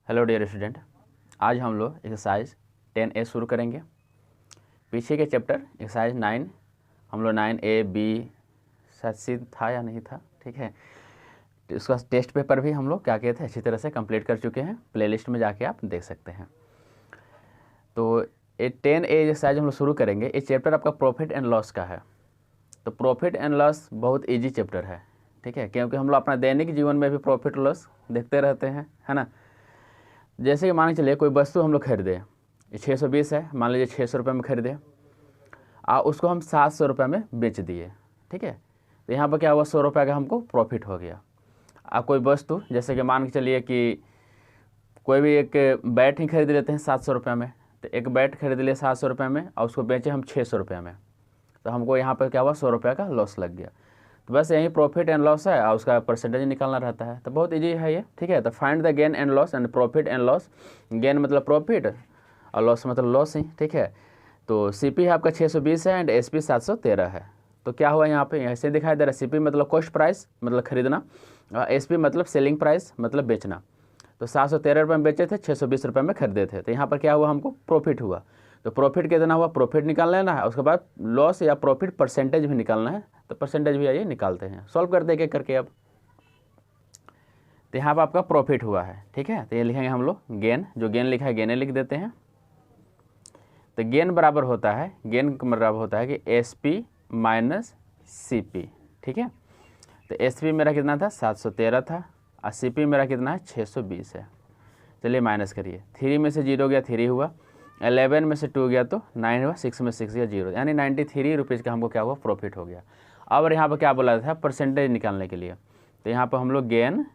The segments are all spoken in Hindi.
हेलो डियर स्टूडेंट, आज हम लोग एक्सरसाइज 10A शुरू करेंगे। पीछे के चैप्टर एक्सरसाइज 9 हम लोग 9A B शायद सी था या नहीं था, ठीक है। तो उसका टेस्ट पेपर भी हम लोग क्या किए थे, अच्छी तरह से कंप्लीट कर चुके हैं। प्लेलिस्ट में जाके आप देख सकते हैं। तो ये 10A एक्सरसाइज हम लोग शुरू करेंगे। ये चैप्टर आपका प्रॉफिट एंड लॉस का है। तो प्रॉफिट एंड लॉस बहुत ईजी चैप्टर है, ठीक है, क्योंकि हम लोग अपना दैनिक जीवन में भी प्रॉफिट लॉस देखते रहते हैं, है ना। जैसे कि मान के चलिए कोई वस्तु हम लोग खरीदे, ये 620 है, मान लीजिए 600 रुपये में खरीदे, उसको हम 700 रुपये में बेच दिए, ठीक है। तो यहाँ पर क्या हुआ, 100 रुपये का हमको प्रॉफिट हो गया। कोई वस्तु जैसे कि मान के चलिए कि कोई भी एक बैट ही खरीद लेते हैं 700 रुपये में, तो एक बैट खरीद लिए 700 रुपये में और उसको बेचे हम 600 रुपये में, तो हमको यहाँ पर क्या हुआ, 100 रुपये का लॉस लग गया। तो बस यही प्रॉफिट एंड लॉस है और उसका परसेंटेज निकालना रहता है। तो बहुत इजी है ये, ठीक है। तो find the gain and loss and profit and loss. Gain मतलब प्रॉफिट और लॉस मतलब लॉस ही, ठीक है। तो सीपी है आपका 620 है एंड एसपी 713 है। तो क्या हुआ यहाँ पे, ऐसे दिखाई दे रहा है। सीपी मतलब कॉस्ट प्राइस मतलब खरीदना, एसपी मतलब सेलिंग प्राइस मतलब बेचना। तो 713 रुपये में बेचे थे, 620 रुपये में खरीदे थे। तो यहाँ पर क्या हुआ, हमको प्रॉफिट हुआ। तो प्रॉफिट कितना हुआ, प्रॉफिट निकाल लेना है। उसके बाद लॉस या प्रॉफिट परसेंटेज भी निकालना है। तो परसेंटेज भी आइए निकालते हैं, सॉल्व करते एक एक करके। अब तो यहाँ पर आपका प्रॉफिट हुआ है, ठीक है। तो ये लिखेंगे हम लोग गेन, जो गेन लिखा है गेने लिख देते हैं। तो गेन बराबर होता है, गेन बराबर होता है कि S P minus C P, ठीक है। तो एस पी मेरा कितना था, 713 था, और सी पी मेरा कितना है, 620 है। चलिए माइनस करिए, 3 में से 0 गया 3 हुआ, 11 में से 2 गया तो 9 हुआ, 6 में 6 गया 0, यानी 93 रुपीज़ का हमको क्या हुआ, प्रॉफिट हो गया। अब यहाँ पर क्या बोला था, परसेंटेज निकालने के लिए। तो यहाँ पर हम लोग गेन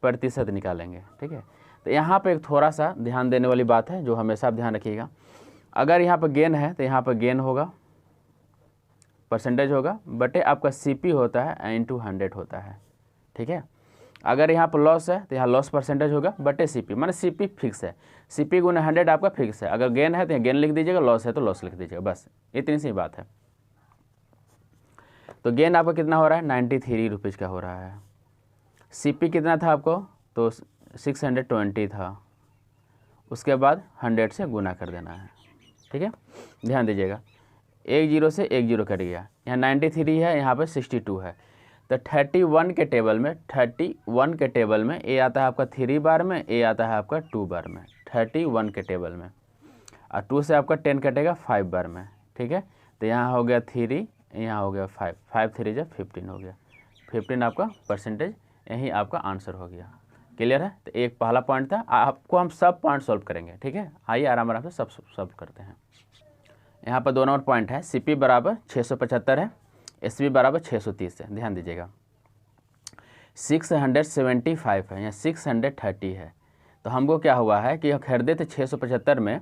प्रतिशत निकालेंगे, ठीक है। तो यहाँ पर एक थोड़ा सा ध्यान देने वाली बात है, जो हमेशा आप ध्यान रखिएगा। अगर यहाँ पर गेन है तो यहाँ पर गेन होगा, परसेंटेज होगा, बटे आपका सीपी होता है इंटू 100 होता है, ठीक है। अगर यहाँ पर लॉस है तो यहाँ लॉस परसेंटेज होगा बटे सीपी, माने सीपी फिक्स है, सीपी गुना 100 आपका फिक्स है। अगर गेन है तो यहाँ गेन लिख दीजिएगा, लॉस है तो लॉस लिख दीजिएगा, बस इतनी सी बात है। तो गेन आपका कितना हो रहा है, 93 रुपीज़ का हो रहा है। सीपी कितना था आपको, तो 620 था, उसके बाद 100 से गुना कर देना है, ठीक है। ध्यान दीजिएगा, 1 0 से 1 0 कट गया, यहाँ 93 है, यहाँ पर 62 है। तो 31 के टेबल में, 31 के टेबल में ए आता है आपका 3 बार में, ए आता है आपका 2 बार में, 31 के टेबल में, और 2 से आपका 10 कटेगा 5 बार में, ठीक है। तो यहाँ हो गया 3, यहाँ हो गया 5, 5 3 जब 15 हो गया, 15 आपका परसेंटेज, यही आपका आंसर हो गया। क्लियर है। तो एक पहला पॉइंट था, आपको हम सब पॉइंट सॉल्व करेंगे, ठीक है। आइए आराम आराम से सब सॉल्व करते हैं। यहाँ पर 2 नंबर पॉइंट है, सी पी बराबर 675 है, एस पी बराबर 630 है। ध्यान दीजिएगा, 675 है, यहाँ 630 है। तो हमको क्या हुआ है कि खरीदे थे 675 में,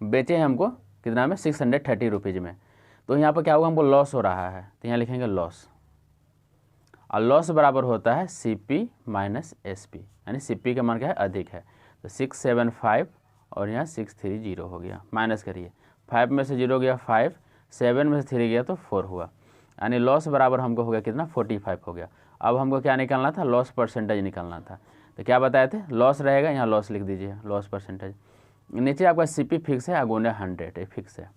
बेचे हैं हमको कितना में, 630 रुपीज़ में। तो यहाँ पर क्या हुआ, हमको लॉस हो रहा है, तो यहाँ लिखेंगे लॉस, और लॉस बराबर होता है C P minus S P, यानी सी पी का मान क्या है, अधिक है। तो 675 और यहाँ 630 हो गया, माइनस करिए, 5 में से 0 गया 5, 7 में से 3 गया तो 4 हुआ, यानी लॉस बराबर हमको हो गया कितना, 45 हो गया। अब हमको क्या निकालना था, लॉस परसेंटेज निकालना था। तो क्या बताए थे, लॉस रहेगा, यहाँ लॉस लिख दीजिए, लॉस परसेंटेज। नीचे आपका सी पी फिक्स है, गुने 100 फिक्स है।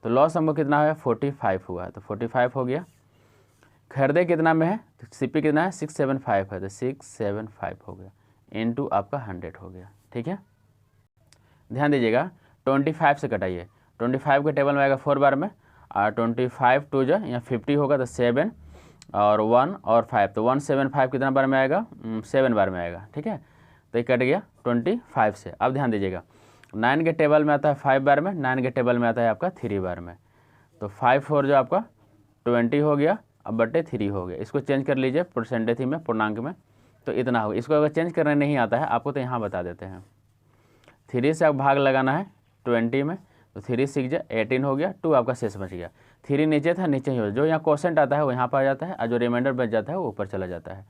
तो लॉस हमको कितना है, 45 हुआ है, तो 45 हो गया। खरीदे कितना में है, तो सी पी कितना है, 675 है, तो 675 हो गया, इंटू आपका 100 हो गया, ठीक है। ध्यान दीजिएगा, 25 से कटाइए, 25 के टेबल में आएगा 4 बार में, और 25 2 जो यहाँ 50 होगा, तो 7 और 1 और 5, तो 175 कितना बार में आएगा, 7 बार में आएगा, ठीक है। तो ये कट गया 25 से। अब ध्यान दीजिएगा, 9 के टेबल में आता है 5 बार में, 9 के टेबल में आता है आपका 3 बार में, तो 5 4 जो आपका 20 हो गया, अब बटे 3 हो गया। इसको चेंज कर लीजिए परसेंटेज में, पूर्णांक में, तो इतना होगा। इसको अगर चेंज करने नहीं आता है आपको, तो यहाँ बता देते हैं, 3 से आप भाग लगाना है 20 में, तो 3 6 18 हो गया, 2 आपका शेष बच गया। 3 नीचे था, नीचे ही हो, जो यहाँ क्वोशेंट आता है वो यहाँ पर आ जाता है, और जो रिमाइंडर बच जाता है वो ऊपर चला जाता है।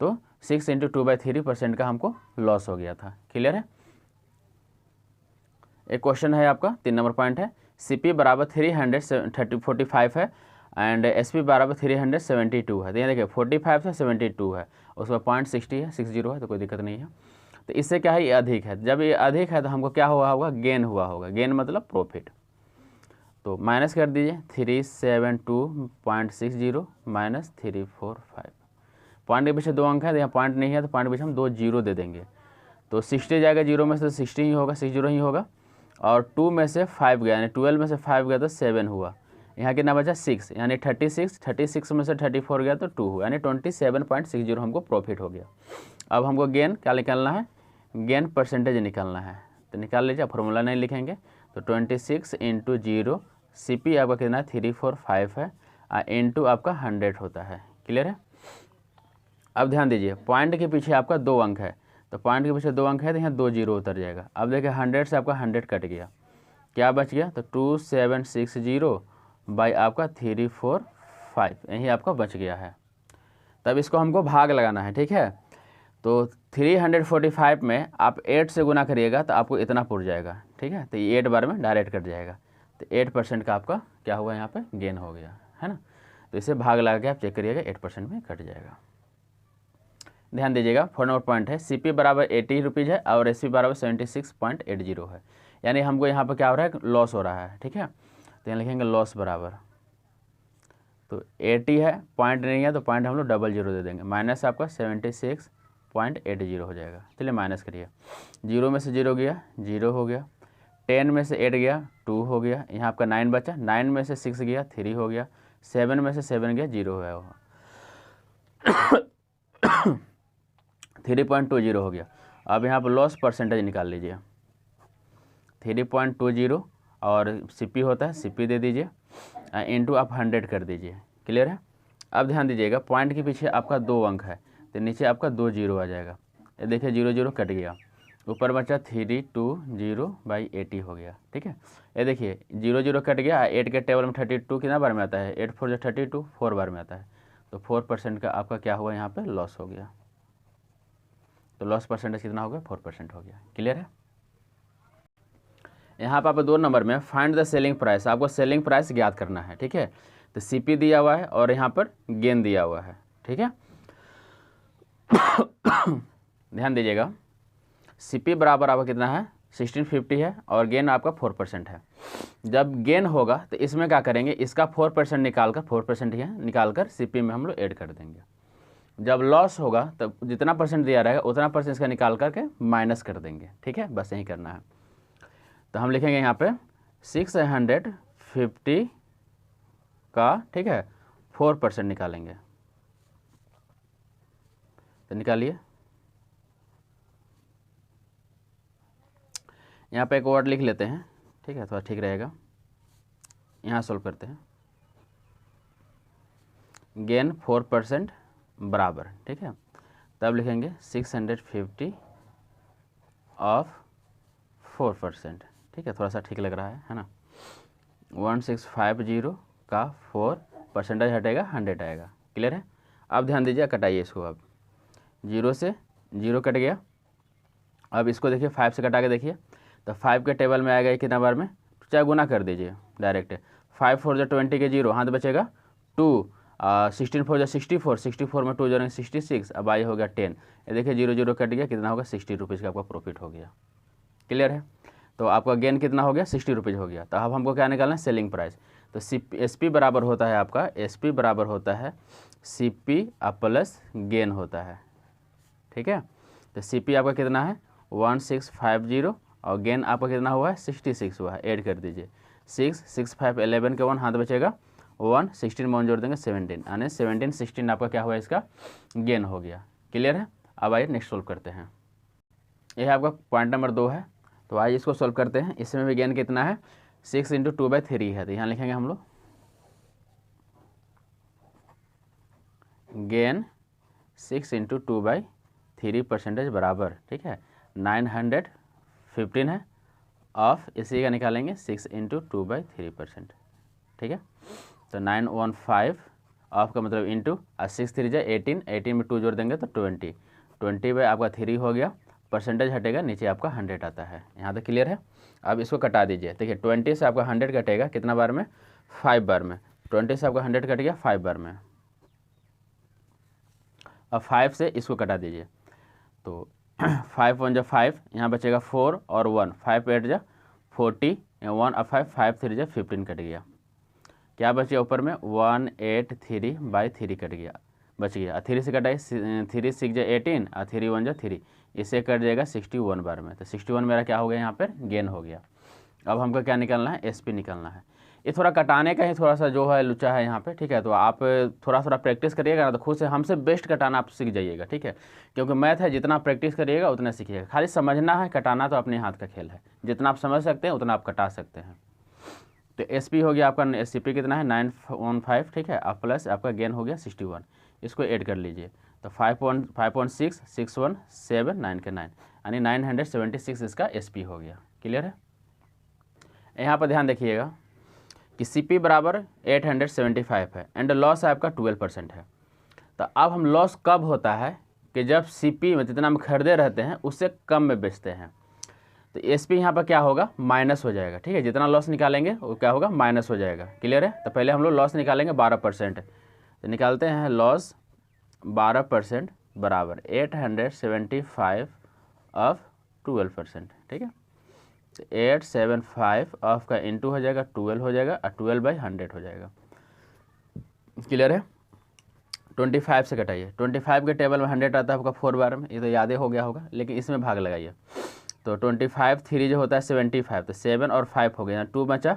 तो 6 × 2/3% का हमको लॉस हो गया था। क्लियर है। एक क्वेश्चन है आपका, 3 नंबर पॉइंट है, सी पी बराबर 345 है एंड एस पी बराबर 372 है। तो यहाँ देखिए 45 से 72 है, उसका 0.60 है, 60 है, तो कोई दिक्कत नहीं है। तो इससे क्या है, ये अधिक है। जब ये अधिक है तो हमको क्या हुआ होगा, गेन हुआ होगा। गेन मतलब प्रॉफिट। तो माइनस कर दीजिए 372.60 माइनस 345। पॉइंट के पीछे 2 अंक है तो यहाँ पॉइंट नहीं है तो पॉइंट के पीछे हम 2 जीरो दे देंगे। तो 60 जाएगा, जीरो में से 60 ही होगा, 60 ही होगा। और 2 में से 5 गया, यानी 12 में से 5 गया तो 7 हुआ। यहाँ कितना बचा 6, यानी 36 में से 34 गया तो 2 हुआ, यानी 27.60 हमको प्रॉफिट हो गया। अब हमको गेन क्या निकालना है, गेन परसेंटेज निकालना है। तो निकाल लीजिए, फॉर्मूला नहीं लिखेंगे। तो 26 इंटू 0, CP आपका कितना है 345 है, इंटू आपका 100 होता है। क्लियर है। अब ध्यान दीजिए, पॉइंट के पीछे आपका 2 अंक है, तो पॉइंट के पीछे 2 अंक है तो यहाँ 2 जीरो उतर जाएगा। अब देखिए 100 से आपका 100 कट गया, क्या बच गया, तो 2760 बाई आपका 345, यही आपका बच गया है। तब इसको हमको भाग लगाना है, ठीक है। तो 345 में आप 8 से गुना करिएगा तो आपको इतना पुर जाएगा, ठीक है। तो ये 8 बार में डायरेक्ट कट जाएगा। तो 8% का आपका क्या हुआ, यहाँ पे गेन हो गया, है ना। तो इसे भाग लगा के आप चेक करिएगा, 8% में कट जाएगा। ध्यान दीजिएगा, 4 नंबर पॉइंट है, CP बराबर 80 रुपीज़ है और SP बराबर 76.80 है। यानी हमको यहाँ पर क्या हो रहा है, लॉस हो रहा है, ठीक है। तो यहाँ लिखेंगे लॉस बराबर, तो 80 है, पॉइंट नहीं है तो पॉइंट हम लोग 00 दे देंगे, माइनस आपका 76.80 हो जाएगा। चलिए माइनस करिए, 0 में से 0 गया, 0 हो गया। 10 में से 8 गया, 2 हो गया। यहाँ आपका 9 बचा, 9 में से 6 गया, 3 हो गया। 7 में से 7 गया, 0 है, 3.20 हो गया। अब यहाँ पर लॉस परसेंटेज निकाल लीजिए, 3.20 और CP होता है, CP दे दीजिए, इंटू आप 100 कर दीजिए। क्लियर है। अब ध्यान दीजिएगा, पॉइंट के पीछे आपका 2 अंक है तो नीचे आपका 2 जीरो आ जाएगा। ये देखिए 0 0 कट गया, ऊपर बचा 320/80 हो गया, ठीक है। ये देखिए 0 0 कट गया, 8 के टेबल में 32 कितना बार में आता है, 8 4 32, 4 बार में आता है। तो 4% का आपका क्या हुआ, यहाँ पे लॉस हो गया। तो लॉस परसेंटेज कितना हो गया, 4% हो गया। क्लियर है। यहाँ पर आप 2 नंबर में फाइंड द सेलिंग प्राइस, आपको सेलिंग प्राइस ज्ञात करना है, ठीक है। तो CP दिया हुआ है और यहाँ पर गेन दिया हुआ है, ठीक है। ध्यान दीजिएगा, CP बराबर आपका कितना है 1650 है और गेन आपका 4% है। जब गेन होगा तो इसमें क्या करेंगे, इसका 4% निकालकर 4% ही निकालकर CP में हम लोग ऐड कर देंगे। जब लॉस होगा तब जितना परसेंट दिया रहेगा उतना परसेंट इसका निकाल करके माइनस कर देंगे, ठीक है। बस यही करना है। तो हम लिखेंगे यहाँ पे 650 का, ठीक है, 4% निकालेंगे। तो निकालिए, यहाँ पे एक वर्ड लिख लेते हैं, ठीक है, थोड़ा ठीक रहेगा। यहाँ सॉल्व करते हैं, गेन 4% बराबर, ठीक है। तब लिखेंगे 650 ऑफ 4%, ठीक है। थोड़ा सा ठीक लग रहा है ना। 1650 का 4% हटेगा, 100 आएगा। क्लियर है। अब ध्यान दीजिए, कटाइए इसको। अब 0 से 0 कट गया। अब इसको देखिए 5 से कटा के देखिए, तो 5 के टेबल में आएगा ये कितना बार में, चाहे गुना कर दीजिए डायरेक्ट। 5 4 जो 20 के 0, हाथ बचेगा 2, 16 4 जो 64, 64 में 2 जोड़ेंगे 66, अब आई हो गया 10। ये देखिए 0 0 कट गया, कितना होगा 60 रुपीज़ का आपका प्रॉफिट हो गया। क्लियर है। तो आपका गेन कितना हो गया, 60 रुपीज़ हो गया। तो अब हमको क्या निकालना है, सेलिंग प्राइस। तो SP बराबर होता है आपका, SP बराबर होता है CP प्लस गेन होता है, ठीक है। तो CP आपका कितना है 1650 और गेन आपका कितना हुआ है 66 हुआ है। ऐड कर दीजिए, 6 6 5 11 के 1 हाथ बचेगा 1, 16 में 1 जोड़ देंगे 17, यानी 17 16 आपका क्या हुआ, इसका गेन हो गया। क्लियर है। अब आइए नेक्स्ट सोल्व करते हैं। यह आपका पॉइंट नंबर 2 है। तो आइए इसको सोल्व करते हैं। इसमें भी गेन कितना है, 6 × 2/3 है। तो यहाँ लिखेंगे हम लोग गेन 6 × 2/3% बराबर, ठीक है, 915 है। ऑफ इसी का निकालेंगे 6 × 2/3%, ठीक है। तो 915 ऑफ का मतलब इंटू 6 3 जा 18, 18 में 2 जोड़ देंगे तो 20, 20 आपका 3 हो गया। परसेंटेज हटेगा, नीचे आपका 100 आता है। यहाँ तक क्लियर है। अब इसको कटा दीजिए। देखिए 20 से आपका 100 कटेगा कितना बार में, 5 बार में। 20 से आपका 100 कट गया 5 बार में। अब 5 से इसको कटा दीजिए, तो 5 1 जा 5, यहाँ बचेगा 4 और 1, 5 8 जा 40, 1 और 5, 5 3 जा 15 कट गया। क्या बच गया ऊपर में 183/3 कट गया, बच गया। 3 से कटाई 3 6 जा 18 और 3 1 जा 3, इससे कट जाएगा 61 बार में। तो 61 मेरा क्या हो गया यहाँ पर गेन हो गया। अब हमको क्या निकालना है, एसपी निकालना है। ये थोड़ा कटाने का ही थोड़ा सा जो है लुचा है यहाँ पे, ठीक है। तो आप थोड़ा थोड़ा प्रैक्टिस करिएगा ना, तो खुद से हमसे बेस्ट कटाना आप सीख जाइएगा, ठीक है। क्योंकि मैथ है, जितना प्रैक्टिस करिएगा उतना सीखिएगा। खाली समझना है, कटाना तो अपने हाथ का खेल है। जितना आप समझ सकते हैं उतना आप कटा सकते हैं। तो एसपी हो गया आपका, एससीपी कितना है 915, ठीक है। आप प्लस आपका गेन हो गया 61, इसको ऐड कर लीजिए। तो 5.6 6 1 7 9 के 9, यानी 976 इसका एसपी हो गया। क्लियर है। यहाँ पर ध्यान देखिएगा कि सीपी बराबर 875 है एंड लॉस है आपका 12% है। तो अब हम लॉस कब होता है कि जब सीपी में जितना हम खरीदे रहते हैं उससे कम में बेचते हैं। तो एसपी यहाँ पर क्या होगा, माइनस हो जाएगा, ठीक है। जितना लॉस निकालेंगे वो क्या होगा, माइनस हो जाएगा। क्लियर है। तो पहले हम लोग लॉस निकालेंगे 12%, तो निकालते हैं लॉस 12% बराबर 875 ऑफ 12%, ठीक है। तो 875 ऑफ का इंटू हो जाएगा 12 हो जाएगा और 12/100 हो जाएगा। क्लियर है। 25 से घटाइए, 25 के टेबल में 100 आता है आपका 4 बार में, ये तो याद ही हो गया होगा, लेकिन इसमें भाग लगाइए। तो 25 3 जो होता है 75, तो 7 और 5 हो गया, यहाँ 2 बचा,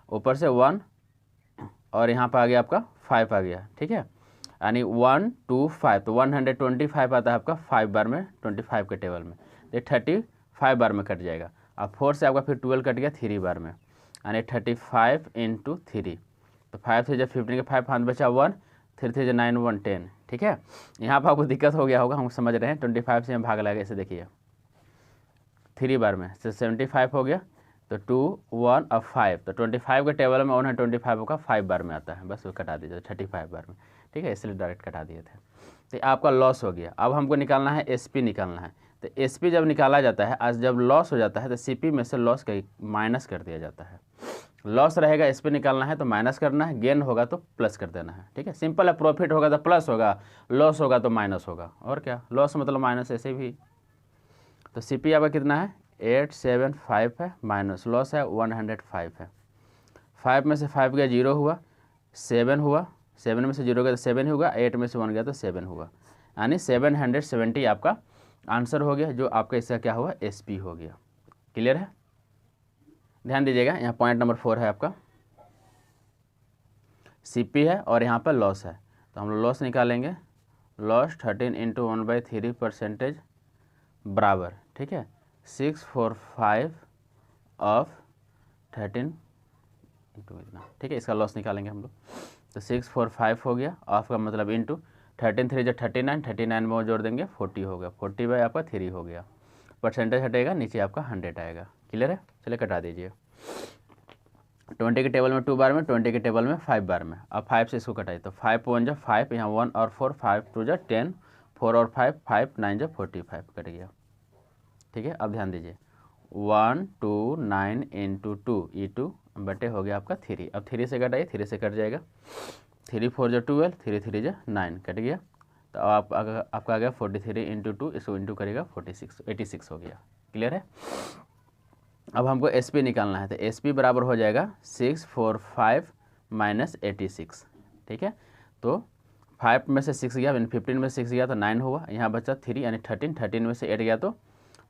ऊपर से 1 और यहाँ पर आ गया आपका 5 आ गया, ठीक है। यानी 125, तो 125 आता है आपका 5 बार में 25 के टेबल में, ये 35 बार में कट जाएगा। अब 4 से आपका फिर 12 कट गया 3 बार में, यानी 35 × 3, तो 5 से जब 15 के 5 हाथ बचा 1, 3 3 9 1 10, ठीक है। यहाँ पर आपको दिक्कत हो गया होगा, हम समझ रहे हैं। 25 से हम भाग लगाएगा, इसे देखिए 3 बार में, तो 75 हो गया, तो 2 1 और 5, तो 25 के टेबल में 125 का 5 बार में आता है, बस वो कटा दीजिए 35 बार में, ठीक है। इसलिए डायरेक्ट कटा दिए थे। तो आपका लॉस हो गया। अब हमको निकालना है एसपी निकालना है। तो एसपी जब निकाला जाता है, आज जब लॉस हो जाता है तो सीपी में से लॉस का माइनस कर दिया जाता है। लॉस रहेगा, एसपी निकालना है तो माइनस करना है, गेन होगा तो प्लस कर देना है, ठीक है। सिंपल है। प्रॉफिट होगा तो प्लस होगा, लॉस होगा तो माइनस होगा, और क्या, लॉस मतलब माइनस ऐसे भी। तो सीपी आपका कितना है 875 है, माइनस लॉस है 105 है। 5 में से 5 गया 0 हुआ, 7 हुआ, 7 में से 0 गया तो 7 ही होगा, 8 में से 1 गया तो 7 हुआ, यानी 770 आपका आंसर हो गया, जो आपका इसका क्या हुआ, एसपी हो गया। क्लियर है। ध्यान दीजिएगा, यहाँ पॉइंट नंबर 4 है आपका, सीपी है और यहाँ पर लॉस है। तो हम लोग लॉस निकालेंगे, लॉस 13 × 1/3% बराबर, ठीक है, 645 ऑफ 13 इंटू इतना, ठीक है। इसका लॉस निकालेंगे हम लोग, तो 645 हो गया, ऑफ का मतलब इंटू 13 3 जो 39, 39 में वो जोड़ देंगे 40 हो गया, 40 आपका 3 हो गया। परसेंटेज हटेगा, नीचे आपका 100 आएगा। क्लियर है। चलिए कटा दीजिए। 20 के टेबल में 2 बार में, 20 के टेबल में 5 बार में। अब 5 से इसको कटाइए, तो 5 1 जो 5, यहाँ 1 और 4, 5 2 जो 10, 4 और 5 5 9 जो 45 कट गया, ठीक है। अब ध्यान दीजिए 129 × 2 E2 बटे हो गया आपका 3। अब 3 से कटाइए, 3 से कट जाएगा, 3 4 जो 12, 3 3 जो 9 कट गया। तो आपका आ गया 43 × 2, इसको इंटू करेगा 86 हो गया। क्लियर है। अब हमको एसपी निकालना है, तो एसपी बराबर हो जाएगा 645 - 86, ठीक है। तो 5 में से 6 गया, 15 में से 6 गया तो 9 हुआ, यहाँ बचा 3 यानी 13 में से 8 गया तो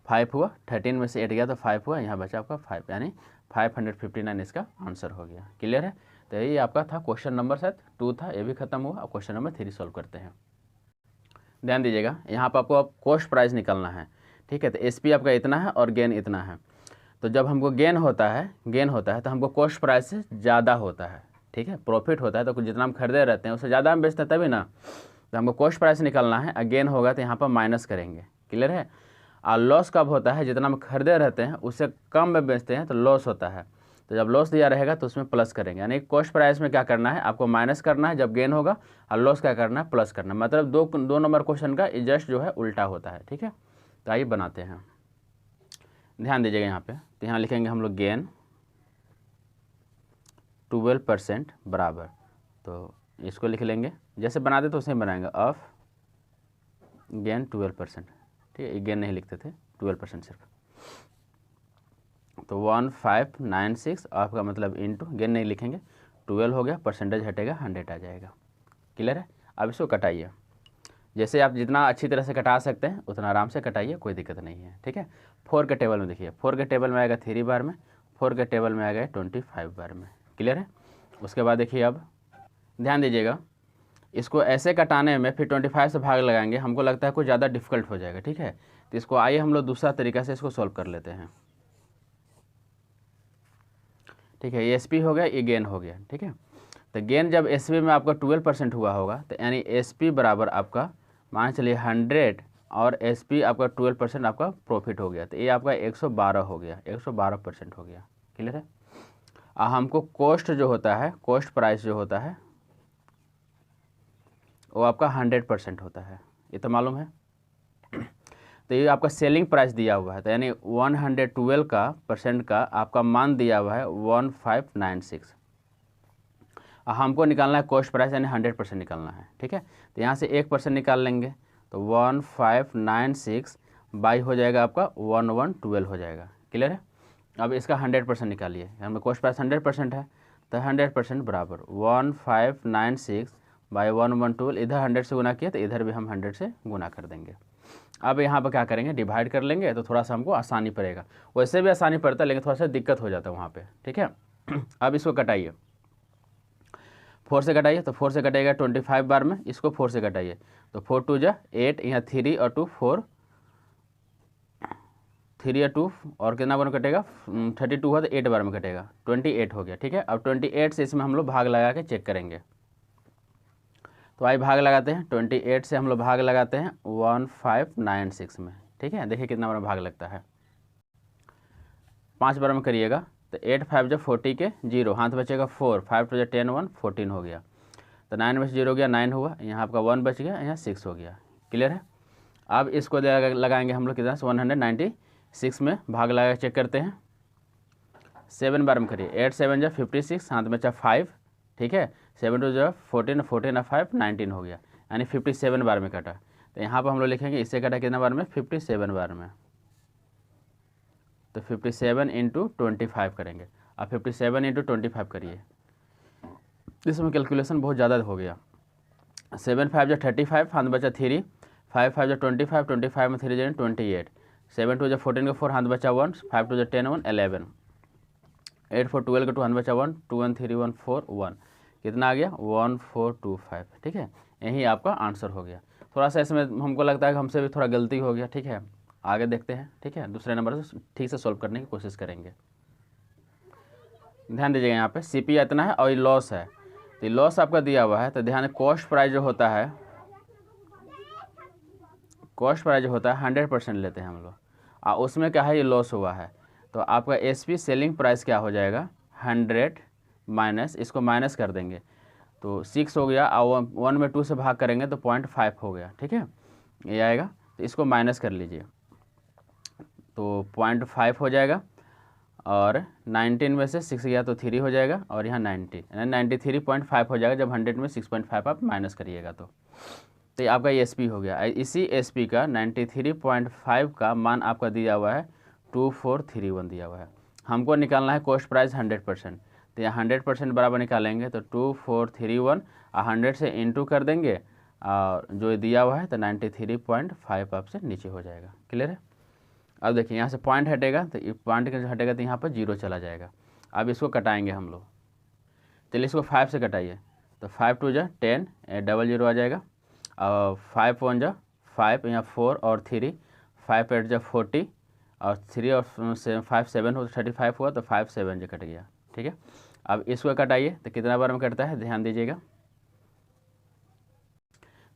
5 हुआ, 13 में से 8 गया तो 5 हुआ, यहाँ बचा आपका 5, यानी 559 इसका आंसर हो गया। क्लियर है। तो ये आपका था क्वेश्चन नंबर शायद 2 था, ये भी खत्म हुआ। अब क्वेश्चन नंबर 3 सॉल्व करते हैं। ध्यान दीजिएगा, यहाँ पर आपको अब कॉस्ट प्राइस निकालना है, ठीक है। तो एसपी आपका इतना है और गेन इतना है। तो जब हमको गेन होता है तो हमको कॉस्ट प्राइस से ज़्यादा होता है, ठीक है। प्रॉफिट होता है तो जितना हम खरीदे रहते हैं उससे ज़्यादा हम बेचते हैं तभी ना। तो हमको कॉस्ट प्राइस निकालना है, गेन होगा तो यहाँ पर माइनस करेंगे। क्लियर है। और लॉस कब होता है, जितना हम खरीदे रहते हैं उससे कम में बेचते हैं तो लॉस होता है। तो जब लॉस दिया रहेगा तो उसमें प्लस करेंगे, यानी कॉस्ट प्राइस में क्या करना है, आपको माइनस करना है जब गेन होगा, और लॉस क्या करना है, प्लस करना है। मतलब दो नंबर क्वेश्चन का जस्ट जो है उल्टा होता है, ठीक है। तो आइए बनाते हैं। ध्यान दीजिएगा यहाँ पे, तो यहाँ लिखेंगे हम लोग गेन 12% बराबर, तो इसको लिख लेंगे जैसे बनाते तो उसे बनाएंगे, ऑफ गेन 12%, ठीक है, गेन नहीं लिखते थे, 12% सिर्फ। तो 1596 आपका मतलब इंटू, गेन नहीं लिखेंगे, 12 हो गया, परसेंटेज हटेगा 100 आ जाएगा। क्लियर है। अब इसको कटाइए, जैसे आप जितना अच्छी तरह से कटा सकते हैं उतना आराम से कटाइए, कोई दिक्कत नहीं है। ठीक है, 4 के टेबल में देखिए, 4 के टेबल में आएगा 3 बार में, 4 के टेबल में आएगा 25 बार में। क्लियर है। उसके बाद देखिए, अब ध्यान दीजिएगा, इसको ऐसे कटाने में फिर 25 से भाग लगाएंगे, हमको लगता है कुछ ज़्यादा डिफिकल्ट हो जाएगा। ठीक है, तो इसको आइए हम लोग दूसरा तरीका से इसको सॉल्व कर लेते हैं। ठीक है, ये SP हो गया, ये गेन हो गया। ठीक है, तो गेन जब SP में आपका 12% हुआ होगा, तो यानी SP बराबर आपका मान चलिए 100 और SP आपका 12% आपका प्रॉफिट हो गया, तो ये आपका 112 हो गया, 112% हो गया। क्लियर है। हमको कॉस्ट जो होता है, कॉस्ट प्राइस जो होता है वो आपका 100% होता है, ये तो मालूम है। तो ये आपका सेलिंग प्राइस दिया हुआ है, तो यानी 112 का परसेंट का आपका मान दिया हुआ है 1596। हमको निकालना है कॉस्ट प्राइस, यानी 100% निकालना है। ठीक है, तो यहाँ से 1% निकाल लेंगे, तो 1596 बाई हो जाएगा आपका 1112 हो जाएगा। क्लियर है। अब इसका 100% निकालिए, हमें कॉस्ट प्राइस 100% है, तो 100% बराबर 1596 बाई 1112, इधर 100 से गुना किया तो इधर भी हम 100 से गुना कर देंगे। अब यहाँ पर क्या करेंगे, डिवाइड कर लेंगे, तो थोड़ा सा हमको आसानी पड़ेगा, वैसे भी आसानी पड़ता है लेकिन थोड़ा सा दिक्कत हो जाता है वहाँ पे। ठीक है, अब इसको कटाइए, 4 से कटाइए, तो 4 से कटेगा 25 बार में, इसको 4 से कटाइए, तो 4 2 जा 8, यहाँ 3 और 2 4, 3 या 2 और कितना बार में कटेगा, 32 हुआ तो 8 बार में कटेगा, 28 हो गया। ठीक है, अब 28 से इसमें हम लोग भाग लगा के चेक करेंगे, तो आइए भाग लगाते हैं, 28 से हम लोग भाग लगाते हैं 1596 में। ठीक है, देखिए कितना बार में भाग लगता है, 5 बार में करिएगा, तो 8 5 जब 40 के 0, हाथ बचेगा 4, 5 2 10 1 14 हो गया, तो 9 में से 0 गया 9 हुआ, यहाँ आपका 1 बच गया, यहाँ 6 हो गया। क्लियर है। अब इसको लगाएंगे हम लोग कितना, 196 में भाग लगा के चेक करते हैं, 7 बार में करिए, 8 7 जब 56, हाथ बचा 5। ठीक है, 7 2 जब 14, 14 5 19 हो गया, यानी 57 बार में कटा। तो यहाँ पर हम लोग लिखेंगे इससे कटा कितना बार में, 57 बार में, तो 57 इंटू 25 करेंगे। अब 57 इंटू 25 करिए, इसमें कैलकुलेशन बहुत ज़्यादा हो गया, 7 5 जो 35, हाथ बचा 3, 5 5 जो 25, 25 में 3 जो 28, 7 2 जो 14 का 4, हाथ बचा 1, 5 2 जो 10 1 11, 8 4 12 का 2, हाथ बचा 1, 2 1 3 1 4 1, कितना आ गया 1425। ठीक है, यही आपका आंसर हो गया। थोड़ा सा इसमें हमको लगता है कि हमसे भी थोड़ा गलती हो गया। ठीक है, आगे देखते हैं। ठीक है, दूसरे नंबर से ठीक से सॉल्व करने की कोशिश करेंगे। ध्यान दीजिएगा, यहाँ पे CP इतना है और ये लॉस है, तो लॉस आपका दिया हुआ है, तो ध्यान, कॉस्ट प्राइस जो होता है, कॉस्ट प्राइस जो होता है 100% लेते हैं हम लोग, और उसमें क्या है, ये लॉस हुआ है, तो आपका SP सेलिंग प्राइस क्या हो जाएगा, 100 माइनस, इसको माइनस कर देंगे, तो 6 हो गया, और 1 में 2 से भाग करेंगे तो 0.5 हो गया। ठीक है, ये आएगा, तो इसको माइनस कर लीजिए, तो 0.5 हो जाएगा, और 19 में से 6 गया तो 3 हो जाएगा, और यहाँ 90 यानी 93.5 हो जाएगा, जब 100 में 6.5 आप माइनस करिएगा तो ये आपका SP हो गया। इसी SP का 93.5 का मान आपका दिया हुआ है 2431 दिया हुआ है। हमको निकालना है कॉस्ट प्राइस 100%, तो यहाँ 100% बराबर निकालेंगे, तो 2431 100 से इंटू कर देंगे, और जो दिया हुआ है तो 93.5 आपसे नीचे हो जाएगा। क्लियर है। अब देखिए, यहाँ से पॉइंट हटेगा, तो ये पॉइंट का हटेगा तो यहाँ पर 0 चला जाएगा। अब इसको कटाएंगे हम लोग, चलिए इसको 5 से कटाइए, तो 5 2 जा 10, 00 आ जाएगा, और 5 1 जा 5, यहाँ 4 और 3, 5 8 जा 40, और 3 और 5 7 हो, 35 हुआ, तो 5 7 जो कट गया। ठीक है, अब इसको कटाइए, तो कितना बार में कटता है, ध्यान दीजिएगा,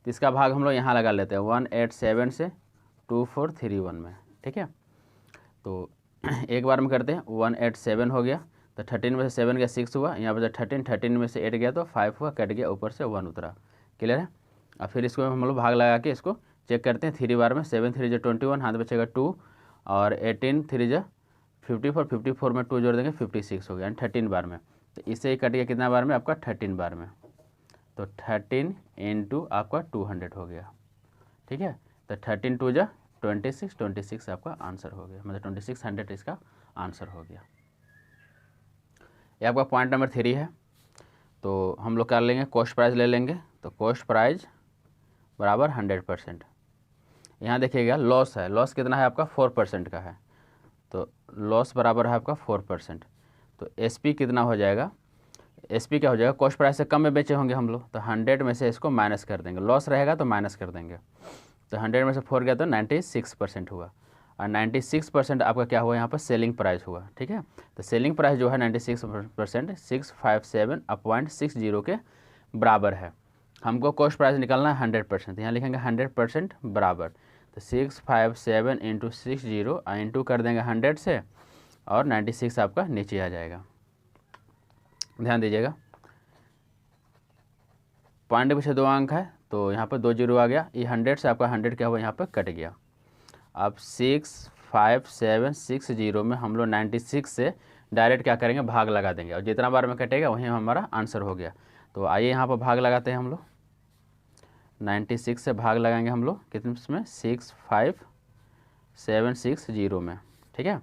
तो इसका भाग हम लोग यहाँ लगा लेते हैं 187 से 2431 में। ठीक है, तो एक बार में करते हैं, 187 हो गया, तो 13 में से 7 गया 6 हुआ, यहाँ पर 13 में से 8 गया तो 5 हुआ, कट गया, ऊपर से 1 उतरा। क्लियर है। अब फिर इसको हम लोग भाग लगा के इसको चेक करते हैं, 3 बार में, 7 3 जो 21, हाथ बचेगा 2, और 18 3 जो 54, 54 में 2 जोड़ देंगे 56 हो गया, यानी 13 बार में, तो इससे ही कट गया कितना बार में, आपका 13 बार में, तो 13 इंटू आपका 200 हो गया। ठीक है, तो 13 2 जा 26 आपका आंसर हो गया, मतलब 2600 इसका आंसर हो गया। ये आपका पॉइंट नंबर 3 है। तो हम लोग क्या लेंगे, कॉस्ट प्राइस ले लेंगे। तो कॉस्ट प्राइस बराबर 100%। यहाँ देखिएगा लॉस है, लॉस कितना है आपका 4% का है, तो लॉस बराबर है आपका 4%। तो एसपी कितना हो जाएगा, एसपी क्या हो जाएगा, कॉस्ट प्राइस से कम में बेचे होंगे हम लोग, तो 100 में से इसको माइनस कर देंगे, लॉस रहेगा तो माइनस कर देंगे। तो 100 में से 4 गया तो 96% हुआ, और 96% आपका क्या हुआ यहाँ पर सेलिंग प्राइस हुआ। ठीक है, तो सेलिंग प्राइस जो है 96% 657.60 के बराबर है। हमको कॉस्ट प्राइस निकालना है 100%, यहाँ लिखेंगे 100% बराबर, तो 657 इंटू 60 इंटू कर देंगे 100 से, और 96 आपका नीचे आ जाएगा। ध्यान दीजिएगा, पॉइंट के पीछे 2 अंक है, तो यहाँ पर 2 जीरो आ गया, ये 100 से आपका 100 क्या हुआ यहाँ पर कट गया। अब 65760 में हम लोग 96 से डायरेक्ट क्या करेंगे, भाग लगा देंगे, और जितना बार में कटेगा वहीं हमारा आंसर हो गया। तो आइए यहाँ पर भाग लगाते हैं हम लोग, 96 से भाग लगाएंगे हम लोग कितने में, 65760 में। ठीक है,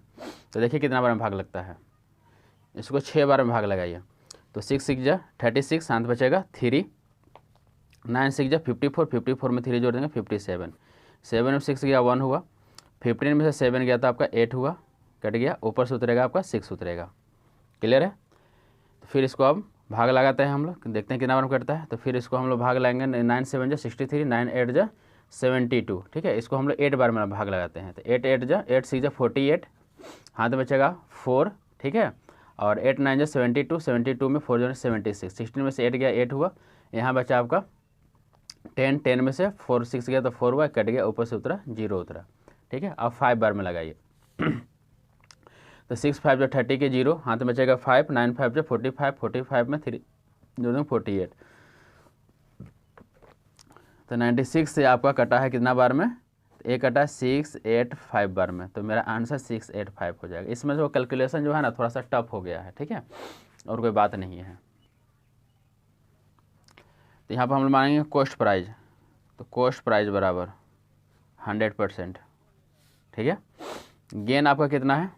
तो देखिए कितना बार में भाग लगता है, इसको 6 बार में भाग लगाइए। तो 6 6 जा 36, हाथ बचेगा 3, 9 6 जा 54, 54 में 3 जोड़ देंगे 57, 7 में 6 गया 1 हुआ, 15 में से 7 गया तो आपका 8 हुआ, कट गया, ऊपर से उतरेगा आपका 6 उतरेगा। क्लियर है, तो फिर इसको अब भाग लगाते हैं हम लोग, देखते हैं कितना बार में कटता है। तो फिर इसको हम लोग भाग लगाएंगे, 9 7 जा 63, 9 8 जा 72। ठीक है, इसको हम लोग 8 बार में भाग लगाते हैं, तो 8 8 जा 8 6 जा 48, हाथ बचेगा 4। ठीक है, और 8 9 जा 72, 72 में 4 जो 76, 16 में से 8 गया 8 हुआ, यहाँ बचा आपका 10, 10 में से 4 6 गया तो 4 हुआ, कट गया, ऊपर से उतरा 0 उतरा। ठीक है, अब 5 बार में लगाइए। तो 6 5 जो 30 के 0, हाथ में बचेगा 5, 9 5 जो 45, 45 में 3 जो 48, तो 96 से आपका कटा है कितना बार में, एक कटा 685 बार में, तो मेरा आंसर 685 हो जाएगा। इसमें जो कैलकुलेशन जो है ना थोड़ा सा टफ हो गया है। ठीक है, और कोई बात नहीं है। तो यहाँ पर हम लोग मानेंगे कॉस्ट प्राइस, तो कॉस्ट प्राइस बराबर 100%। ठीक है, गेन आपका कितना है,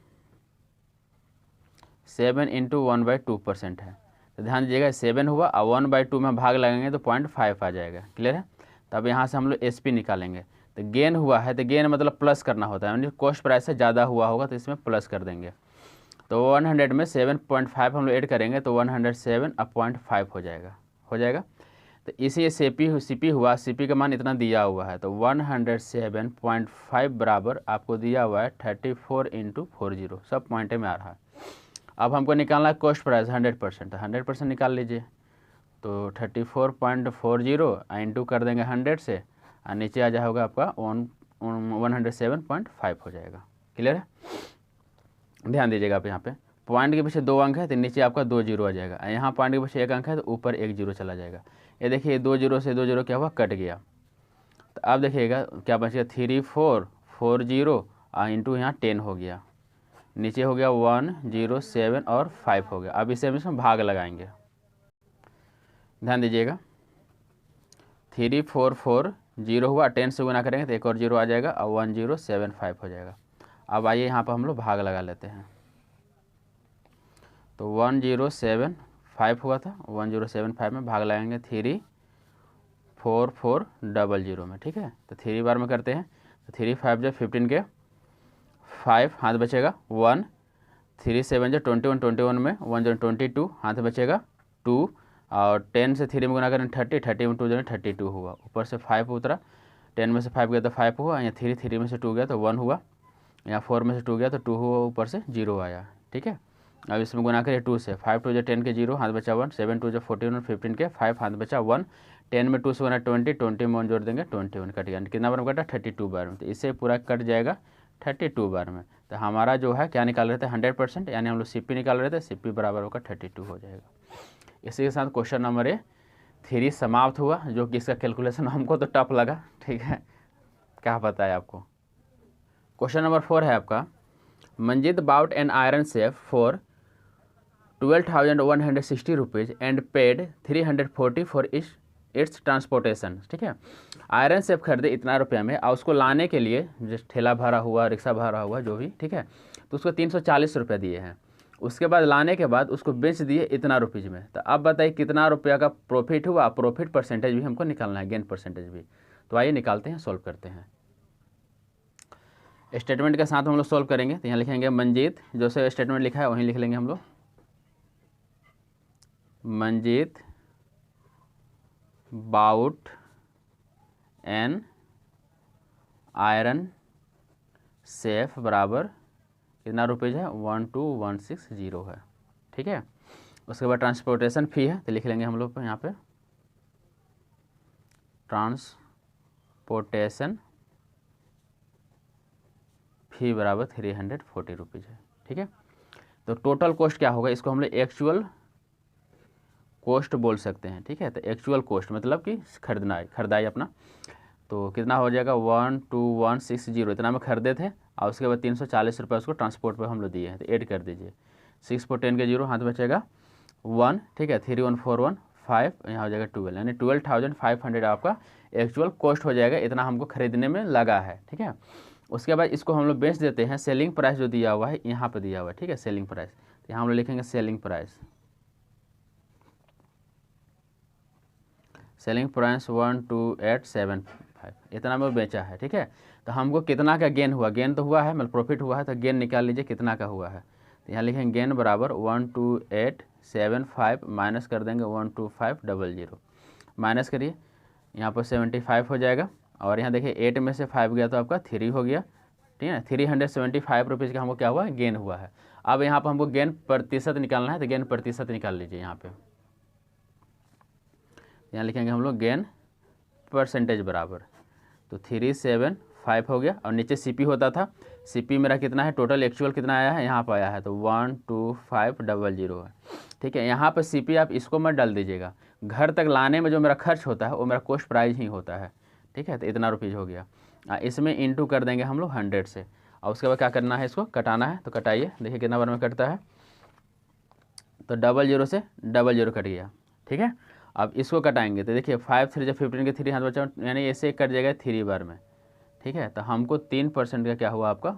7 इंटू 1/2% है। तो ध्यान दीजिएगा 7 हुआ, और 1/2 में भाग लगेंगे तो 0.5 आ जाएगा। क्लियर है, तो अब यहाँ से हम लोग एसपी निकालेंगे। तो गेन हुआ है, तो गेन मतलब प्लस करना होता है, यानी कॉस्ट प्राइस से ज़्यादा हुआ होगा तो इसमें प्लस कर देंगे। तो 100 में 7.5 हम लोग ऐड करेंगे तो 107.5 हो जाएगा। तो इसी सीपी हुआ, सीपी का मान इतना दिया हुआ है, तो 107.5 बराबर आपको दिया हुआ है 34 इंटू 40, सब पॉइंटे में आ रहा है। अब हमको निकालना है कॉस्ट प्राइस 100%, तो 100% निकाल लीजिए। तो 34.40 इंटू कर देंगे 100 से, और नीचे आ जाएगा आपका 107.5 हो जाएगा। क्लियर है, ध्यान दीजिएगा आप यहाँ पे पॉइंट के पीछे 2 अंक है, तो नीचे आपका 2 जीरो आ जाएगा, यहाँ पॉइंट के पीछे 1 अंक है तो ऊपर 1 जीरो चला जाएगा। ये देखिए 2 जीरो से 2 जीरो क्या हुआ, कट गया। तो अब देखिएगा क्या बचेगा, 3440 इंटू यहाँ 10 हो गया, नीचे हो गया 107 और 5 हो गया। अब इसे हम इसमें भाग लगाएंगे, ध्यान दीजिएगा 3440 हुआ, 10 से गुना करेंगे तो एक और 0 आ जाएगा, और 1075 हो जाएगा। अब आइए यहाँ पर हम लोग भाग लगा लेते हैं। तो 1075 हुआ था, 1075 में भाग लगाएंगे 34400 में। ठीक है, तो 3 बार में करते हैं, तो 3 5 जो 15 के 5, हाथ बचेगा 1, 3 7 जो 21, 21 में 1 जो 22, हाथ बचेगा 2, और 10 से 3 में गुना करें 30, 30 में 2 जो 32 हुआ, ऊपर से 5 उतरा, 10 में से 5 गया तो 5 हुआ, यहाँ 3 में से 2 गया तो 1 हुआ, यहाँ 4 में से 2 गया तो 2 हुआ, ऊपर से 0 आया। ठीक है, अब इसमें गुना करिए 2 से, 5 2 जो 10 के 0, हाथ बचा 1, 7 2 जो 14 और 15 के 5, हाथ बचा 1, 10 में 2 से गुना 20, 20 में 1 जोड़ देंगे 21, कट गया। कितना बार में कटा, 32 बार में, तो इससे पूरा कट जाएगा 32 बार में। तो हमारा जो है क्या निकाल रहे थे 100%, यानी हम लोग सीपी निकाल रहे थे, सीपी बराबर होगा 32 हो जाएगा। इसी के साथ क्वेश्चन नंबर 3 समाप्त हुआ, जो कि इसका कैलकुलेशन हमको तो टफ लगा। ठीक है, क्या पता है आपको। क्वेश्चन नंबर 4 है आपका, Manjit bought an iron safe for 12,160 rupees and paid 340 for its transportation. ठीक है, आयरन सेफ खरीदे इतना रुपया में और उसको लाने के लिए जिस ठेला भाड़ा हुआ, रिक्शा भाड़ा हुआ, जो भी, ठीक है, तो उसको 340 रुपये दिए हैं। उसके बाद लाने के बाद उसको बेच दिए इतना रुपीज़ में। तो अब बताइए कितना रुपया का प्रॉफिट हुआ। प्रॉफिट परसेंटेज भी हमको निकालना है, गेन परसेंटेज भी। तो आइए निकालते हैं, सॉल्व करते हैं। स्टेटमेंट के साथ हम लोग सॉल्व करेंगे। तो यहाँ लिखेंगे मंजीत, जो से स्टेटमेंट लिखा है वहीं लिख लेंगे हम लोग। Manjeet bought an iron safe बराबर कितना रुपीज़ है, 12160 है, ठीक है। उसके बाद ट्रांसपोर्टेशन फ़ी है, तो लिख लेंगे हम लोग यहाँ पे ट्रांसपोर्टेशन फ़ी बराबर 340 रुपीज़ है, ठीक है। तो टोटल कॉस्ट क्या होगा, इसको हम लोग एक्चुअल कॉस्ट बोल सकते हैं, ठीक है। तो एक्चुअल कॉस्ट मतलब कि खरीदाई अपना, तो कितना हो जाएगा 12160, इतना में खरीदे थे और उसके बाद 340 रुपये उसको ट्रांसपोर्ट पे हम लोग दिए हैं। तो ऐड कर दीजिए, 6 4 10 के 0 हाथ बचेगा 1, ठीक है, 31415, यहाँ हो जाएगा 12, यानी 12,500 आपका एक्चुअल कॉस्ट हो जाएगा, इतना हमको खरीदने में लगा है, ठीक है। उसके बाद इसको हम लोग बेच देते हैं। सेलिंग प्राइस जो दिया हुआ है यहाँ पर दिया हुआ है, ठीक है, सेलिंग प्राइस। तो यहाँ हम लोग लिखेंगे सेलिंग प्राइस 12875, इतना में बेचा है, ठीक है। तो हमको कितना का गेन हुआ, गेन तो हुआ है, मतलब प्रॉफिट हुआ है, तो गेन निकाल लीजिए कितना का हुआ है। तो यहाँ लिखेंगे गेन बराबर 12875 माइनस कर देंगे 12500, माइनस करिए, यहाँ पर 75 हो जाएगा, और यहाँ देखिए 8 में से 5 गया तो आपका 3 हो गया, ठीक है। 375 रुपीज़ का हमको क्या हुआ है, गेन हुआ है। अब यहाँ पर हमको गेन प्रतिशत निकालना है, तो गेन प्रतिशत निकाल लीजिए। यहाँ लिखेंगे हम लोग गेन परसेंटेज बराबर, तो 375 हो गया, और नीचे सीपी होता था, सीपी मेरा कितना है, टोटल एक्चुअल कितना आया है, यहाँ पर आया है तो 12500 है, ठीक है। यहाँ पर सीपी आप इसको मत डाल दीजिएगा, घर तक लाने में जो मेरा खर्च होता है वो मेरा कॉस्ट प्राइस ही होता है, ठीक है। तो इतना रुपीज़ हो गया, इसमें इंटू कर देंगे हम लोग 100 से, और उसके बाद क्या करना है, इसको कटाना है। तो कटाइए, देखिए कितना बार में कटता है, तो 00 से 00 कट गया, ठीक है। अब इसको कटाएंगे तो देखिए 5 3 जब 15 के 3 हाथ बचा, यानी ऐसे कट जाएगा 3 बार में, ठीक है। तो हमको 3% का क्या हुआ, आपका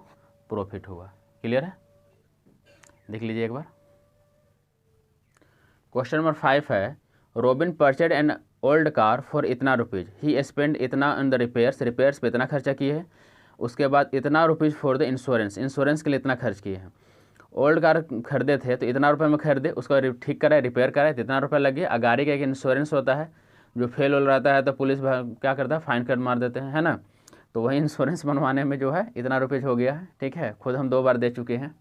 प्रॉफिट हुआ। क्लियर है, देख लीजिए एक बार। क्वेश्चन नंबर 5 है, Robin purchased an old car for इतना रुपीज़, ही स्पेंड इतना ऑन द रिपेयर्स पे इतना खर्चा किए हैं। उसके बाद इतना रुपीज़ फॉर द इंश्योरेंस के लिए इतना खर्च किए हैं। ओल्ड कार खरीदे थे तो इतना रुपये में खरीदे, उसको ठीक कराए, रिपेयर कराए तो इतना रुपया लग गया। गाड़ी का एक इंश्योरेंस होता है, जो फेल हो रहता है तो पुलिस क्या करता है, फाइन कर मार देते हैं, है ना। तो वही इंश्योरेंस बनवाने में जो है इतना रुपये हो गया है, ठीक है। खुद हम 2 बार दे चुके हैं।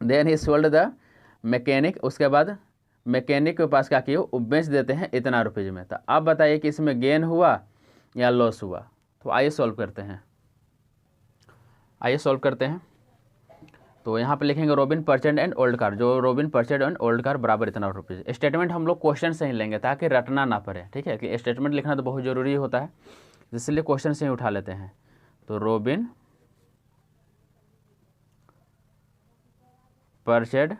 Then he sold the mechanic, उसके बाद मैकेनिक के पास क्या किए, वो बेच देते हैं इतना रुपये में। तो अब बताइए कि इसमें गेन हुआ या लॉस हुआ। तो आइए सॉल्व करते हैं, तो यहाँ पे लिखेंगे रॉबिन परचेड एंड ओल्ड कार, जो रॉबिन परचेड एंड ओल्ड कार बराबर इतना रुपीज़। स्टेटमेंट हम लोग क्वेश्चन से ही लेंगे ताकि रटना ना पड़े, ठीक है, कि स्टेटमेंट लिखना तो बहुत ज़रूरी होता है, इसलिए क्वेश्चन से ही उठा लेते हैं। तो रॉबिन परचेड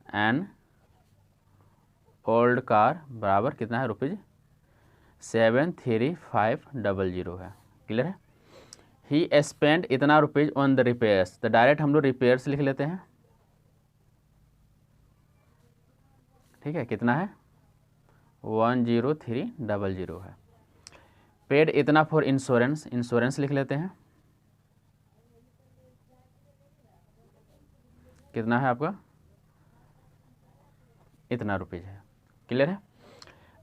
एंड ओल्ड कार बराबर कितना है रुपीज़, 73500 है। क्लियर है। ही स्पेंड इतना रुपीज़ ऑन द रिपेयर्स, तो डायरेक्ट हम लोग रिपेयर्स लिख लेते हैं, ठीक है। कितना है, 10300 है। पेड इतना फॉर इंश्योरेंस लिख लेते हैं, कितना है आपका, इतना रुपीज़ है। क्लियर है।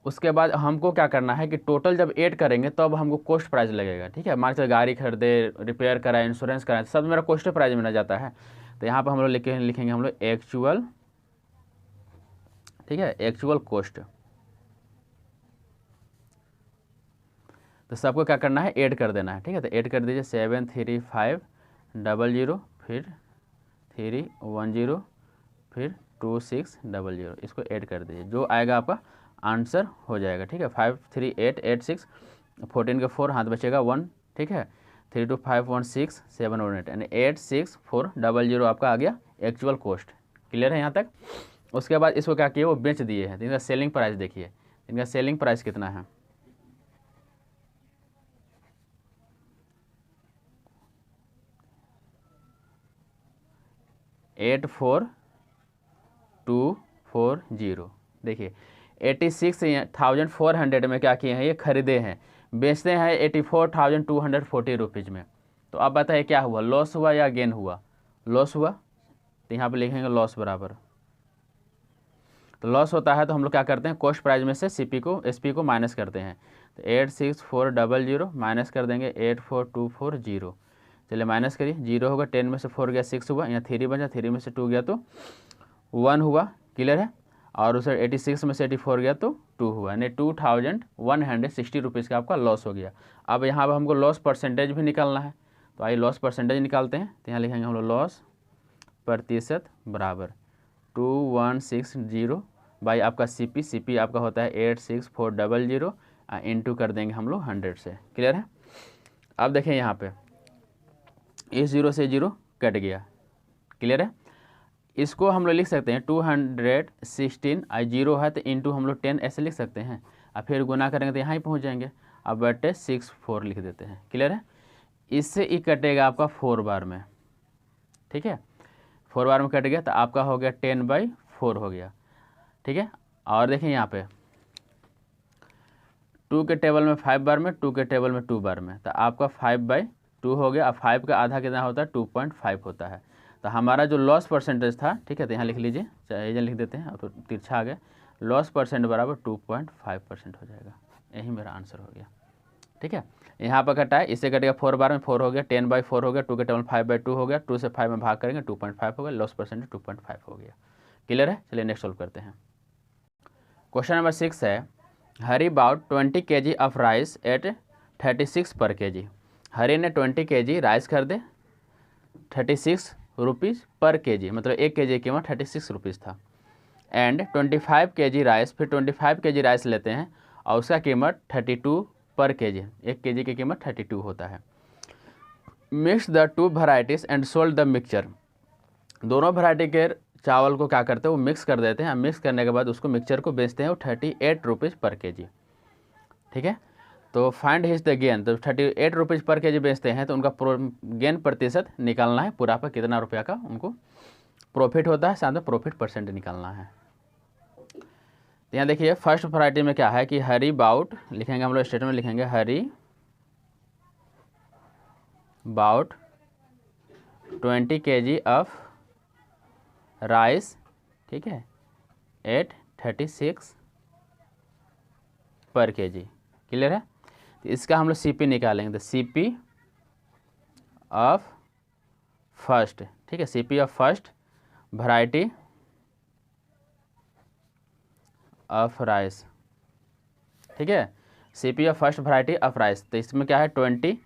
उसके बाद हमको क्या करना है कि टोटल जब ऐड करेंगे तब तो हमको कॉस्ट प्राइस लगेगा, ठीक है। मान चल गाड़ी खरीदे, रिपेयर कराए, इंश्योरेंस कराए, सब मेरा कॉस्ट प्राइस में ना जाता है। तो यहाँ पर हम लोग लिखेंगे हम लोग एक्चुअल, ठीक है, एक्चुअल कॉस्ट। तो सबको क्या करना है, ऐड कर देना है, ठीक है। तो ऐड कर दीजिए 73500, फिर 310, फिर 2600, इसको ऐड कर दीजिए, जो आएगा आपका आंसर हो जाएगा, ठीक है। 53886, 14 के 4 हाथ बचेगा 1, ठीक है। 32516 यानी 86400 आपका आ गया एक्चुअल कॉस्ट। क्लियर है यहाँ तक। उसके बाद इसको क्या किया, वो बेच दिए हैं। तो इनका सेलिंग प्राइस देखिए, इनका सेलिंग प्राइस कितना है, 84,240। देखिए 86,400 में क्या किए हैं, ये खरीदे हैं, बेचते हैं 84,240 रुपीज़ में। तो अब बताइए क्या हुआ, लॉस हुआ या गेन हुआ? लॉस हुआ, तो यहाँ पे लिखेंगे लॉस बराबर। तो लॉस होता है तो हम लोग क्या करते हैं, कॉस्ट प्राइस में से एसपी को माइनस करते हैं। तो 86,400 माइनस कर देंगे 84,240। चलिए माइनस करिए, 0 होगा, 10 में से 4 गया 6 हुआ, यहाँ 3 बचा, 3 में से 2 गया तो 1 हुआ, क्लियर है। और उसे 86 में से 84 गया तो 2 हुआ, यानी 2,160 रुपीज़ का आपका लॉस हो गया। अब यहाँ पर हमको लॉस परसेंटेज भी निकालना है, तो आइए लॉस परसेंटेज निकालते हैं। तो यहाँ लिखेंगे हम लोग लॉस प्रतिशत बराबर 2160 बाई आपका सीपी आपका होता है 86,400 इंटू कर देंगे हम लोग 100 से, क्लियर है। अब देखें यहाँ पे इस 0 से 0 कट गया, क्लियर है। इसको हम लोग लिख सकते हैं 216, 0 है तो इंटू हम लोग 10 ऐसे लिख सकते हैं, और फिर गुना करेंगे तो यहाँ ही पहुँच जाएंगे। अब बटे 64 लिख देते हैं, क्लियर है। इससे ही कटेगा आपका 4 बार में, ठीक है, 4 बार में कट गया तो आपका हो गया 10/4 हो गया, ठीक है। और देखें यहाँ पे 2 के टेबल में 5 बार में, 2 के टेबल में 2 बार में, तो आपका 5/2 हो गया। अब 5 का आधा कितना होता है, 2.5 होता है। तो हमारा जो लॉस परसेंटेज था, ठीक है, तो यहाँ लिख लीजिए, चाहे लिख देते हैं, अब तो तिरछा आ गया, लॉस परसेंट बराबर 2.5% हो जाएगा। यही मेरा आंसर हो गया, ठीक है। यहाँ पर कटा है, इससे कटेगा 4 बार में 4 हो गया, 10/4 हो गया, 2 के टेबल 5/2 हो गया, 2 से 5 में भाग करेंगे 2.5 हो गया, लॉस परसेंटेज 2.5 हो गया, क्लियर है। चलिए नेक्स्ट सॉल्व करते हैं। क्वेश्चन नंबर 6 है, Hari bought 20 kg of rice at 36 per kg। हरी ने 20 kg राइस खरीदे 36 रुपीज़ पर kg, मतलब 1 kg की कीमत 36 रुपीज़ था। एंड 25 kg राइस, फिर 25 kg राइस लेते हैं और उसका कीमत 32 पर kg, 1 kg की कीमत 32 होता है। Mix the 2 varieties and sold the mixture. दोनों वैरायटी के चावल को क्या करते हैं, वो मिक्स कर देते हैं, मिक्स करने के बाद उसको मिक्सचर को बेचते हैं वो 38 रुपीज़ पर kg, ठीक है। तो फाइंड हिज द गेन, तो 38 रुपीज़ पर kg बेचते हैं तो उनका गेन प्रतिशत निकालना है, पूरा पर कितना रुपया का उनको प्रॉफिट होता है, साथ में प्रॉफिट परसेंट निकालना है। तो यहाँ देखिए फर्स्ट वैरायटी में क्या है कि हरी बाउट लिखेंगे हम लोग, स्टेटमेंट लिखेंगे हरी बाउट 20 kg ऑफ राइस, ठीक है, एट 36 पर kg, क्लियर है। तो इसका हम लोग सीपी निकालेंगे, तो सीपी ऑफ फर्स्ट, ठीक है, CP of first variety of rice, ठीक है, CP of first variety of rice. तो इसमें क्या है 20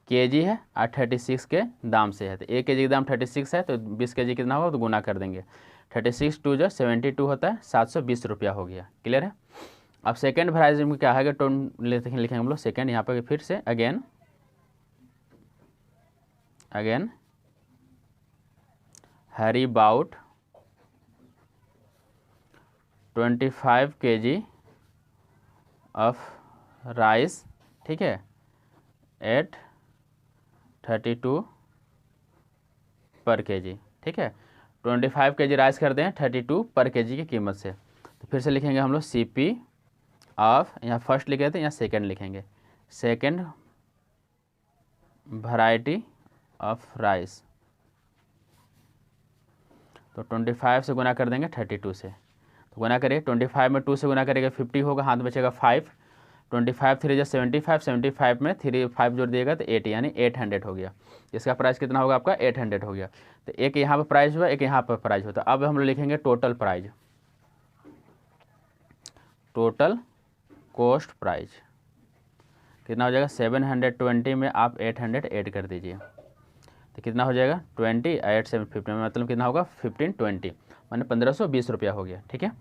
kg है और 36 के दाम से है, तो 1 kg का दाम 36 है तो 20 kg कितना होगा तो गुना कर देंगे, 36 2 जो 72 होता है, 720 रुपया हो गया, क्लियर है। अब सेकेंड वैरायटी में क्या है कि लिखेंगे हम लोग सेकेंड, यहाँ पर फिर से again Hari bought 25 kg of rice, ठीक है, एट 32 पर kg, ठीक है, 25 kg राइस करते हैं 32 पर kg की कीमत से। तो फिर से लिखेंगे हम लोग सीपी ऑफ, यहाँ फर्स्ट लिखे थे, यहाँ सेकंड लिखेंगे, सेकंड वैरायटी ऑफ राइस। तो 25 से गुना कर देंगे 32 से, तो गुना करिए 25 में 2 से गुना करेगा 50 होगा, हाथ बचेगा 5, 25 3 जो 75, 75 में 3 5 जोड़ दिएगा तो 8, यानी 800 हो गया। इसका प्राइस कितना होगा आपका 800 हो गया। तो एक यहाँ पर प्राइस हुआ, एक यहाँ पर प्राइस होता। अब हम लोग लिखेंगे total price, total cost price कितना हो जाएगा 720 में आप 800 ऐड कर दीजिए, तो कितना हो जाएगा 20 8 7 50 में, मतलब कितना होगा 1520, माने 1520 रुपया हो गया, ठीक है।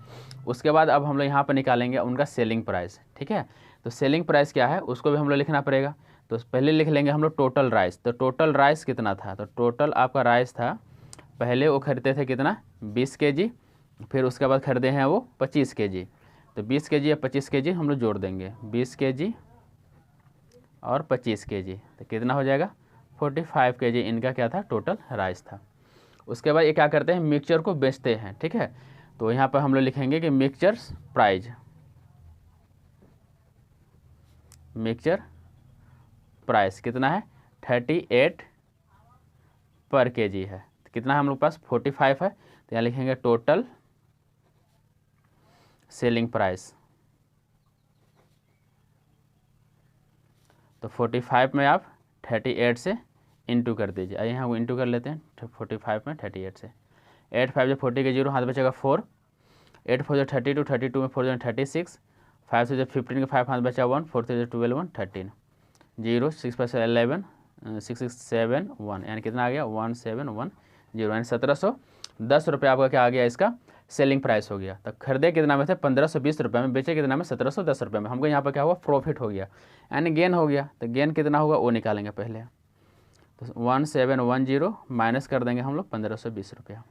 उसके बाद अब हम लोग यहाँ पर निकालेंगे उनका सेलिंग प्राइस, ठीक है। तो सेलिंग प्राइस क्या है उसको भी हम लोग लिखना पड़ेगा। तो पहले लिख लेंगे हम लोग टोटल राइस। तो टोटल राइस कितना था, तो टोटल आपका राइस था, पहले वो खरीदते थे कितना 20 kg, फिर उसके बाद खरीदे हैं वो 25 kg। तो 20 kg या 25 kg हम लोग जोड़ देंगे, 20 kg और 25 kg, तो कितना हो जाएगा 45 kg इनका क्या था टोटल राइस था। उसके बाद ये क्या करते हैं, मिक्सचर को बेचते हैं, ठीक है। तो यहाँ पर हम लोग लिखेंगे कि मिक्सचर्स प्राइज, मिक्सचर प्राइस कितना है 38 पर केजी है। तो कितना है हम लोग पास 45 है, तो यहाँ लिखेंगे टोटल सेलिंग प्राइस। तो 45 में आप 38 से इंटू कर दीजिए, आइए यहाँ वो इंटू कर लेते हैं 45 में 38 से। 8 5 जो 40 के 0 हाथ बचेगा 4, 8 4 जो 32, 32 में 4 जो 36, 5 से जो 15 के 5 हाथ बचा 1, 4 से जो 12 1 13, 0 6 5 से 11 6 6 7 1, यानी कितना आ गया 1710, यानी 1710 रुपये आपका क्या आ गया, इसका सेलिंग प्राइस हो गया। तो खरीदे कितना में थे 1520 रुपये में, बेचे कितना में 1710 रुपये में। हमको यहाँ पर क्या हुआ, प्रॉफिट हो गया, यानी गेन हो गया। तो गेन कितना होगा वो निकालेंगे पहले। तो 1710 माइनस कर देंगे हम लोग 1520 रुपया।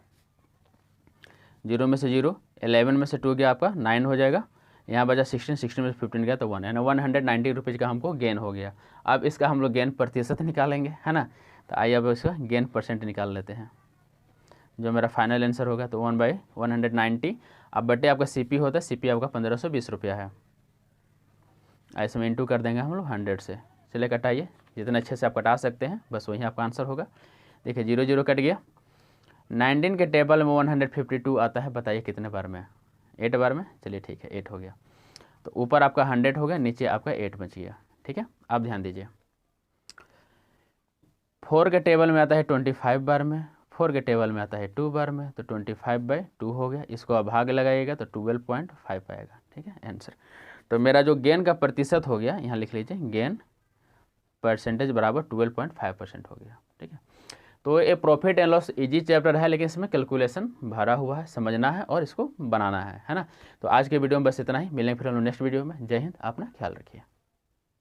0 में से 0, 11 में से 2 गया आपका 9 हो जाएगा, यहाँ बचा 16, 16 में से 15 गया तो 1, यानी 190 रुपीज़ का हमको गेन हो गया। अब इसका हम लोग गेन प्रतिशत निकालेंगे, है ना। तो आइए अब इसका गेन परसेंट निकाल लेते हैं, जो मेरा फाइनल आंसर होगा। तो 1/190, अब बटे आपका CP होता है, CP आपका 1520 रुपया है। ऐसे में इंटू कर देंगे हम लोग 100 से। चलिए कटाइए, जितने अच्छे से आप कटा सकते हैं, बस वही आपका आंसर होगा। देखिए 0 0 कट गया। 19 के टेबल में 152 आता है, बताइए कितने बार में, 8 बार में। चलिए ठीक है 8 हो गया। तो ऊपर आपका 100 हो गया, नीचे आपका 8 बच गया, ठीक है। अब ध्यान दीजिए 4 के टेबल में आता है 25 बार में, 4 के टेबल में आता है 2 बार में, तो 25/2 हो गया। इसको अब भाग लगाइएगा तो 12.5 आएगा, ठीक है आंसर। तो मेरा जो गेन का प्रतिशत हो गया, यहाँ लिख लीजिए गेन परसेंटेज बराबर 12.5% हो गया, ठीक है। तो ये profit and loss easy chapter है, लेकिन इसमें कैलकुलेशन भरा हुआ है, समझना है और इसको बनाना है ना। तो आज के वीडियो में बस इतना ही, मिलेंगे फिर हम नेक्स्ट वीडियो में। जय हिंद, अपना ख्याल रखिए।